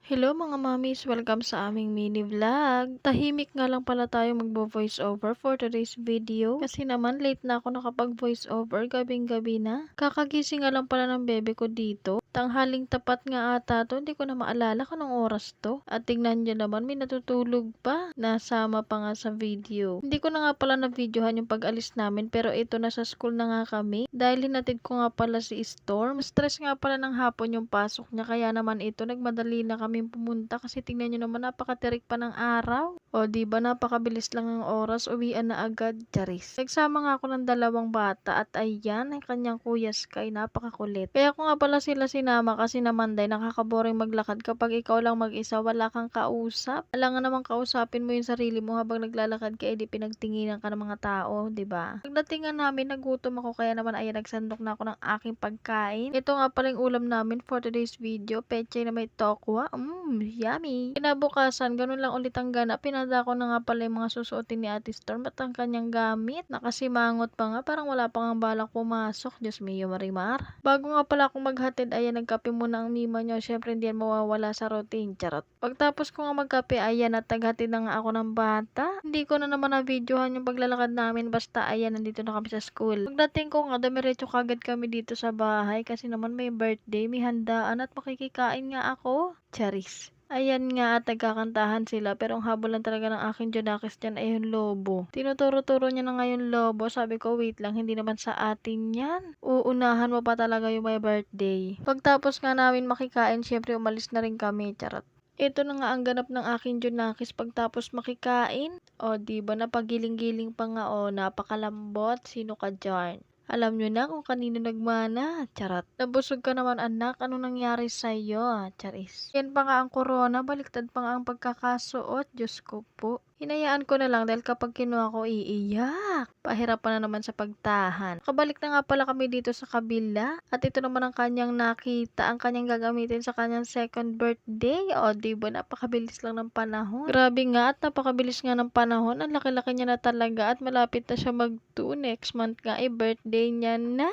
Hello mga mamis! Welcome sa aming mini vlog. Tahimik nga lang pala tayo magbo-voice over for today's video. Kasi naman late na ako nakapag-voice over, gabing-gabi na. Kakagising nga lang pala ng bebe ko dito. Tanghaling tapat nga ata to, hindi ko na maalala kung anong oras to. At tingnan nyo naman, may natutulog pa. Nasama pa nga sa video. Hindi ko na nga pala na-videohan yung pag-alis namin, pero ito na sa school na nga kami. Dahil hinatid ko nga pala si Storm. Stress nga pala ng hapon yung pasok niya, kaya naman ito nagmadali na kami pumunta kasi tingnan nyo naman napakatirik pa ng araw. O di ba napakabilis lang ng oras, uwian na agad, charis. Nagsama nga ako ng dalawang bata at ayan, ang kanyang kuya Sky, napakakulit. Kaya ko nga pala sila sinama kasi naman day nakakaboring maglakad kapag ikaw lang mag-isa, wala kang kausap. Alangan naman kausapin mo yung sarili mo habang naglalakad ka, edi pinagtinginan ka ng mga tao, di ba? Pagdating nga namin, nagutom ako kaya naman ayan, nagsandok na ako ng aking pagkain. Ito nga pala yung ulam namin for today's video, pechay na may tokwa. Yummy! Kinabukasan, ganun lang ulit ang ganap. Pinada ko na nga pala yung mga susuotin ni Ate Storm at ang kanyang gamit. Nakasimangot pa nga, parang wala pa nga balak pumasok. Diyos mio, Marimar. Bago nga pala akong maghatid, ayan, nagkape muna ang mima nyo. Syempre, hindi yan mawawala sa routine. Charot. Pagtapos ko nga magkape, ayan, at naghatid na nga ako ng bata. Hindi ko na naman na-videohan yung paglalakad namin. Basta, ayan, nandito na kami sa school. Pagdating ko nga, dumiretso kagad kami dito sa bahay kasi naman may birthday, may handaan at makikikain nga ako. Charis. Ayan nga at nagkakantahan sila pero ang habol lang talaga ng aking Jonakis dyan ay yung lobo. Tinuturo-turo niya na nga yung lobo. Sabi ko wait lang, hindi naman sa atin yan. Uunahan mo pa talaga yung may birthday. Pagtapos nga namin makikain, syempre umalis na rin kami. Charot. Ito na nga ang ganap ng aking Jonakis pagtapos makikain. O diba napagiling-giling pa nga o napakalambot. Sino ka dyan? Alam nyo na kung kanino nagmana. Charot. Nabusog ka naman anak. Anong nangyari sa'yo? Charis. Yan pa nga ang corona. Baliktad pa nga ang pagkakasuot. Diyos ko po. Hinayaan ko na lang dahil kapag kinuha ko iiyak. Pahirapan na naman sa pagtahan. Kabalik na nga pala kami dito sa kabila. At ito naman ang kanyang nakita. Ang kanyang gagamitin sa kanyang second birthday. O diba napakabilis lang ng panahon. Grabe nga at napakabilis nga ng panahon. Ang laki-laki niya na talaga at malapit na siya mag-2 next month nga birthday niya na.